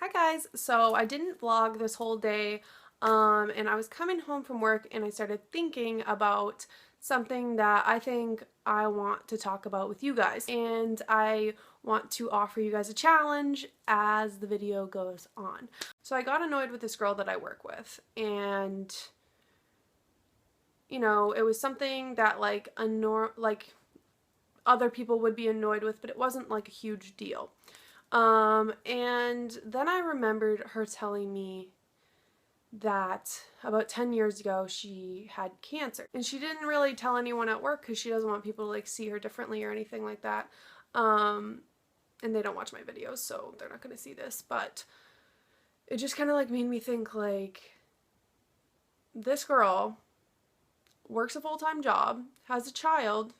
Hi guys, so I didn't vlog this whole day and I was coming home from work and I started thinking about something that I think I want to talk about with you guys, and I want to offer you guys a challenge as the video goes on. So I got annoyed with this girl that I work with, and it was something that like other people would be annoyed with, but it wasn't like a huge deal. And then I remembered her telling me that about 10 years ago she had cancer. And she didn't really tell anyone at work because she doesn't want people to like see her differently or anything like that. And they don't watch my videos, so they're not going to see this, but it just kind of like made me think like this girl works a full-time job, has a child,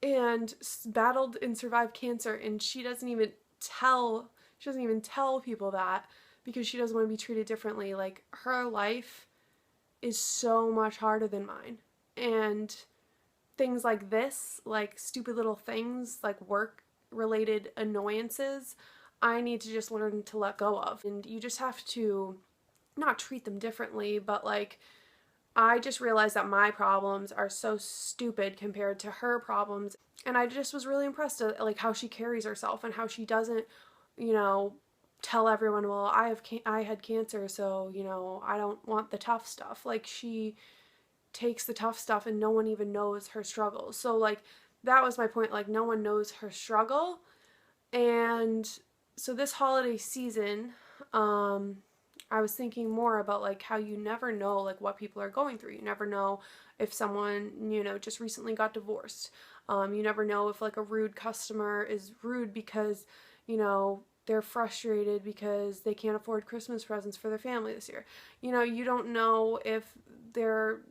and battled and survived cancer, and she doesn't even tell people that because she doesn't want to be treated differently. Like, her life is so much harder than mine, and things like this, like stupid little things like work related annoyances, I need to just learn to let go of. And you just have to not treat them differently, but like, I just realized that my problems are so stupid compared to her problems, and I just was really impressed at like how she carries herself and how she doesn't, tell everyone, well, I had cancer, so, I don't want the tough stuff. Like, she takes the tough stuff and no one even knows her struggles. So like, that was my point, like no one knows her struggle. And so this holiday season, I was thinking more about like how you never know like what people are going through. You never know if someone, just recently got divorced. You never know if like a rude customer is rude because, they're frustrated because they can't afford Christmas presents for their family this year. You don't know if their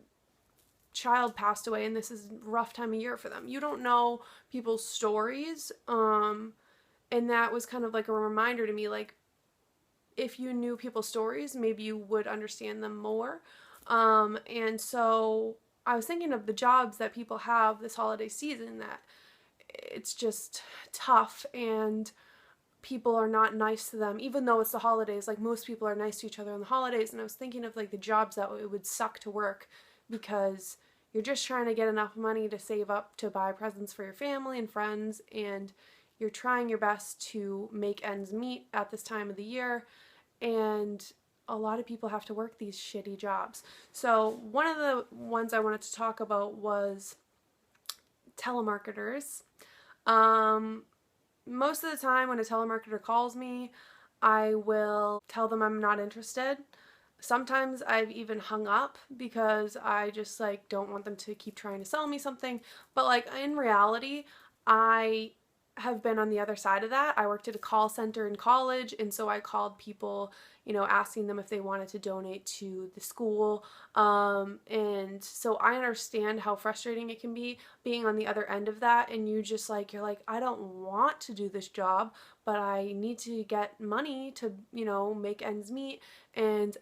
child passed away and this is a rough time of year for them. You don't know people's stories. And that was kind of like a reminder to me, like, if you knew people's stories, maybe you would understand them more. And so I was thinking of the jobs that people have this holiday season, that it's just tough and people are not nice to them, even though it's the holidays. Like, most people are nice to each other on the holidays. And I was thinking of like the jobs that it would suck to work because you're just trying to get enough money to save up to buy presents for your family and friends, and you're trying your best to make ends meet at this time of the year, and a lot of people have to work these shitty jobs. So one of the ones I wanted to talk about was telemarketers. Most of the time when a telemarketer calls me, I will tell them I'm not interested. Sometimes I've even hung up because I just like don't want them to keep trying to sell me something. But like, in reality, I have been on the other side of that. I worked at a call center in college, and so I called people, asking them if they wanted to donate to the school. And so I understand how frustrating it can be being on the other end of that, and you're like, I don't want to do this job, but I need to get money to, make ends meet. And,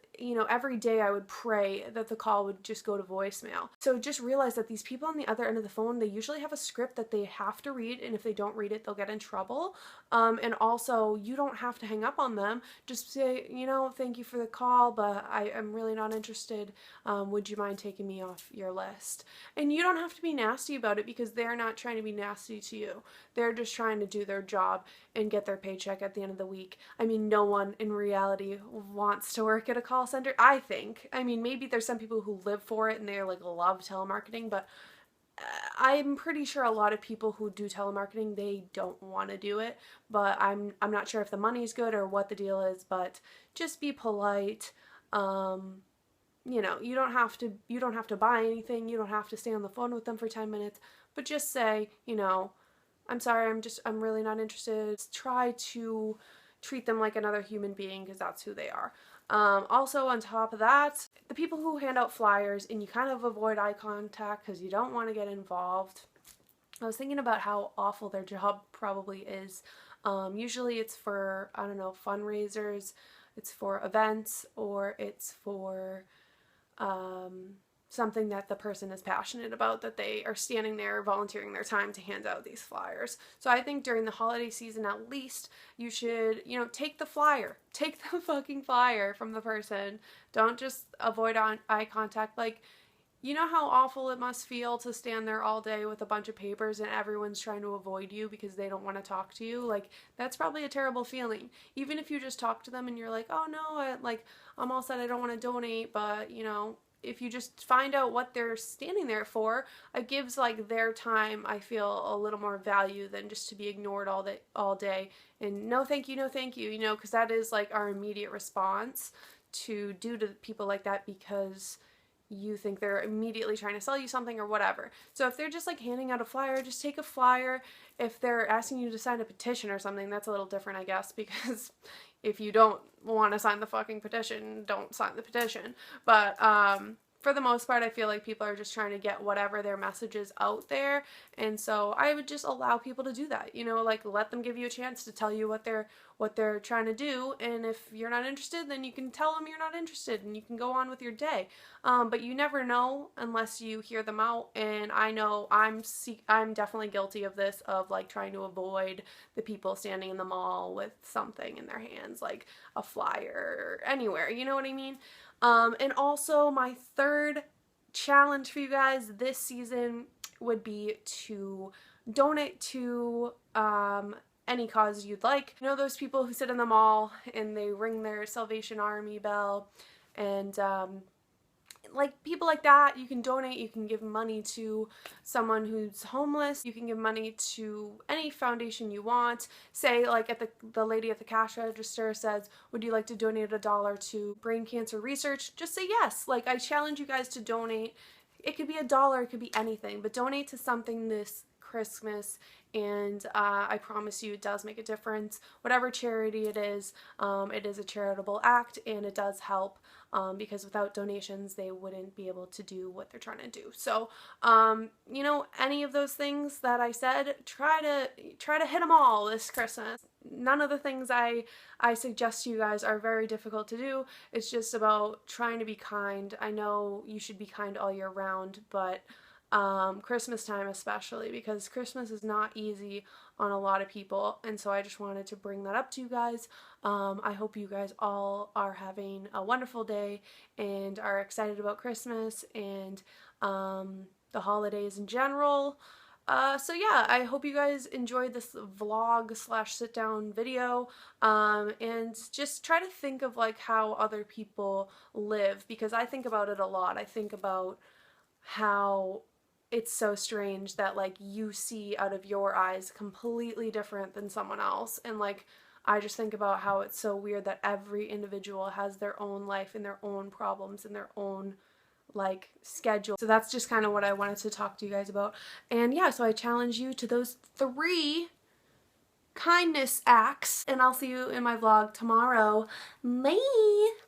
every day I would pray that the call would just go to voicemail. So just realize that these people on the other end of the phone, they usually have a script that they have to read, and if they don't read it, they'll get in trouble. And also, you don't have to hang up on them. Just say, thank you for the call, but I'm really not interested. Would you mind taking me off your list? And you don't have to be nasty about it because they're not trying to be nasty to you. They're just trying to do their job and get their paycheck at the end of the week. I mean, no one in reality wants to work at a call center, I think. I mean, maybe there's some people who live for it and they're like love telemarketing, but I'm pretty sure a lot of people who do telemarketing, they don't want to do it. But I'm not sure if the money's good or what the deal is, but just be polite. You don't have to buy anything. You don't have to stay on the phone with them for 10 minutes, but just say, I'm sorry, I'm really not interested. Try to treat them like another human being because that's who they are. Also, on top of that, the people who hand out flyers and you kind of avoid eye contact because you don't want to get involved. I was thinking about how awful their job probably is. Usually it's for, I don't know, fundraisers, it's for events, or it's for something that the person is passionate about, that they are standing there volunteering their time to hand out these flyers. So I think during the holiday season, at least, you should, you know, take the flyer. Take the fucking flyer from the person. Don't just avoid eye contact. Like, you know how awful it must feel to stand there all day with a bunch of papers and everyone's trying to avoid you because they don't want to talk to you? Like, that's probably a terrible feeling. Even if you just talk to them and you're like, oh no, I'm all set, I don't want to donate, but, you know, if you just find out what they're standing there for, it gives like their time, I feel, a little more value than just to be ignored all day and no thank you, you know, because that is like our immediate response to do to people like that, because you think they're immediately trying to sell you something or whatever. So if they're just like handing out a flyer, just take a flyer. If they're asking you to sign a petition or something, that's a little different, I guess, because if you don't want to sign the fucking petition, don't sign the petition. But for the most part, I feel like people are just trying to get whatever their message is out there, and so I would just allow people to do that. You know, like, let them give you a chance to tell you what they're trying to do, and if you're not interested, then you can tell them you're not interested, and you can go on with your day. But you never know unless you hear them out, and I know I'm definitely guilty of this, of like trying to avoid the people standing in the mall with something in their hands, like a flyer or anywhere, you know what I mean? And also my third challenge for you guys this season would be to donate to any cause you'd like. You know those people who sit in the mall and they ring their Salvation Army bell, and like people like that, you can donate. You can give money to someone who's homeless. You can give money to any foundation you want. Say like at the lady at the cash register says, would you like to donate $1 to brain cancer research? Just say yes. Like, I challenge you guys to donate. It could be $1, it could be anything, but donate to something this Christmas, and I promise you it does make a difference. Whatever charity it is a charitable act, and it does help, because without donations they wouldn't be able to do what they're trying to do. So you know, any of those things that I said, try to hit them all this Christmas. None of the things I suggest to you guys are very difficult to do. It's just about trying to be kind. I know you should be kind all year round, but Christmas time especially, because Christmas is not easy on a lot of people, and so I just wanted to bring that up to you guys. I hope you guys all are having a wonderful day and are excited about Christmas and the holidays in general. So yeah, I hope you guys enjoyed this vlog / sit down video, and just try to think of like how other people live, because I think about it a lot. I think about how it's so strange that like you see out of your eyes completely different than someone else, and like I just think about how it's so weird that every individual has their own life and their own problems and their own like schedule. So that's just kind of what I wanted to talk to you guys about. And yeah, so I challenge you to those 3 kindness acts, and I'll see you in my vlog tomorrow. Bye!